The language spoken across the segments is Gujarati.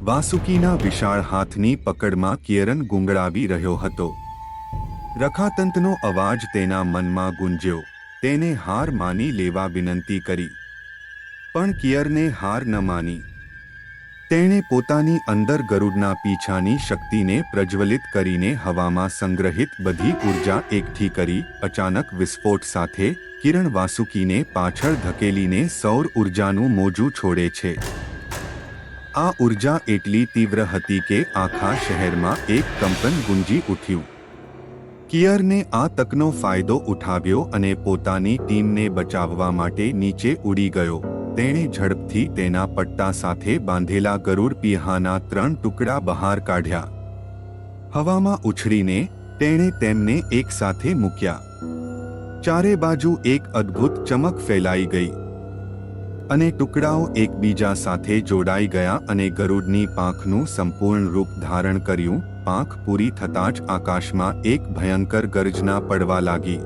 વાસુકીના વિશાળ હાથની પકડમાં કિયરન ગુંગળાવી રહ્યો હતો. રખાતંતનો અવાજ તેના મનમાં ગુંજ્યો. તેને હાર માની લેવા વિનંતી કરી, પણ કિયરને હાર ન માની. તેણે પોતાની અંદર ગરુડના પીછાની શક્તિને પ્રજ્વલિત કરીને હવામાં સંગ્રહિત બધી ઊર્જા એકઠી કરી. અચાનક વિસ્ફોટ સાથે કિરણ વાસુકીને પાછળ ધકેલીને સૌર ઊર્જાનું મોજું છોડે છે. આ ઊર્જા એટલી તીવ્ર હતી કે આખા શહેરમાં એક કંપન ગુંજી ઉઠ્યું. કિયરને આ તકનો ફાયદો ઉઠાવ્યો અને પોતાની ટીમને બચાવવા માટે નીચે ઉડી ગયો. તેણે ઝડપથી તેના પટ્ટા સાથે બાંધેલા ગરુડ પિંહાના 3 ટુકડા બહાર કાઢ્યા. હવામાં ઉછળીને તેણે તેમને એકસાથે મૂક્યા. ચારે બાજુ એક અદ્ભુત ચમક ફેલાઈ ગઈ અને ટુકડાઓ એકબીજા સાથે જોડાઈ ગયા અને ગરુડની પાંખનું સંપૂર્ણ રૂપ ધારણ કર્યું. પાંખ પૂરી થતાં જ આકાશમાં એક ભયંકર ગર્જના પડવા લાગી.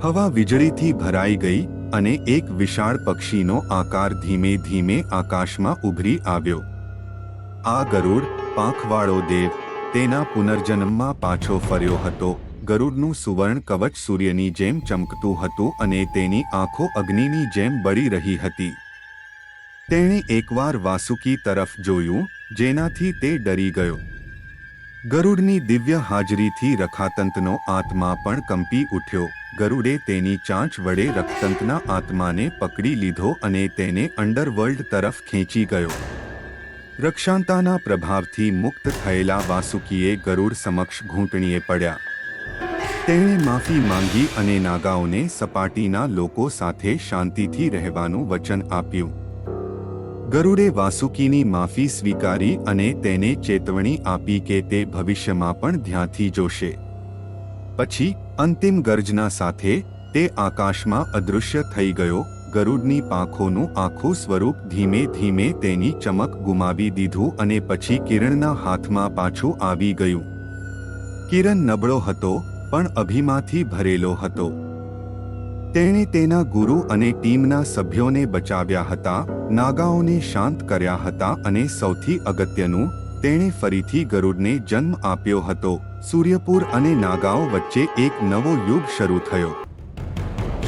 હવા વીજળીથી ભરાઈ ગઈ અને એક વિશાળ પક્ષીનો આકાર ધીમે ધીમે આકાશમાં ઉભરી આવ્યો. આ ગરુડ, પાંખવાળો દેવ, તેના પુનર્જન્મમાં પાછો ફર્યો હતો. ગરુડનું સુવર્ણ કવચ સૂર્યની જેમ ચમકતું હતું અને તેની આંખો અગ્નિની જેમ બળી રહી હતી. તેણે એકવાર વાસુકી તરફ જોયું, જેનાથી તે ડરી ગયો. ગરુડની દિવ્ય હાજરીથી રખાતંતનો આત્મા પણ કંપી ઉઠ્યો. ગરુડે તેની ચાંચ વડે રખાતંતના આત્માને પકડી લીધો અને તેને અંડરવર્લ્ડ તરફ ખેંચી ગયો. રક્ષાંતાના પ્રભાવથી મુક્ત થયેલા વાસુકીએ ગરુડ સમક્ષ ઘૂંટણીએ પડ્યા. તેણે માફી માંગી અને નાગાઓને સપાટીના લોકો સાથે શાંતિથી રહેવાનું વચન આપ્યું. ગરુડે વાસુકીની માફી સ્વીકારી અને તેને ચેતવણી આપી કે તે ભવિષ્યમાં પણ ધ્યાનથી જોશે. પછી અંતિમ ગર્જના સાથે તે આકાશમાં અદૃશ્ય થઈ ગયો. ગરુડની પાંખોનું આખું સ્વરૂપ ધીમે ધીમે તેની ચમક ગુમાવી દીધું અને પછી કિરણના હાથમાં પાછું આવી ગયું. કિરણ નબળો હતો પણ અભિમાનથી ભરેલો હતો. તેણે તેના ગુરુ અને ટીમના સભ્યોને બચાવ્યા હતા, નાગાઓને શાંત કર્યા હતા અને સૌથી અગત્યનું, તેણે ફરીથી ગરુડને જન્મ આપ્યો હતો. સૂર્યપુર અને નાગાઓ વચ્ચે એક નવો યુગ શરૂ થયો.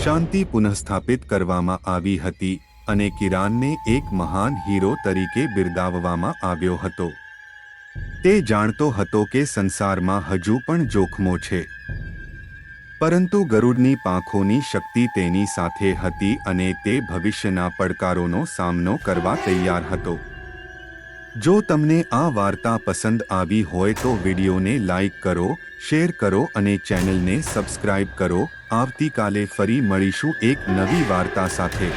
શાંતિ પુનઃસ્થાપિત કરવામાં આવી હતી અને કિરાનને એક મહાન હીરો તરીકે બિરદાવવામાં આવ્યો હતો. તે જાણતો હતો કે સંસારમાં હજુ પણ જોખમો છે, પરંતુ ગરુડની પાંખોની શક્તિ તેની સાથે હતી અને તે ભવિષ્યના પડકારોનો સામનો કરવા તૈયાર હતો. જો તમને આ વાર્તા પસંદ આવી હોય તો વિડીયોને લાઈક કરો, શેર કરો અને ચેનલને સબસ્ક્રાઇબ કરો. આવતીકાલે ફરી મળીશું એક નવી વાર્તા સાથે.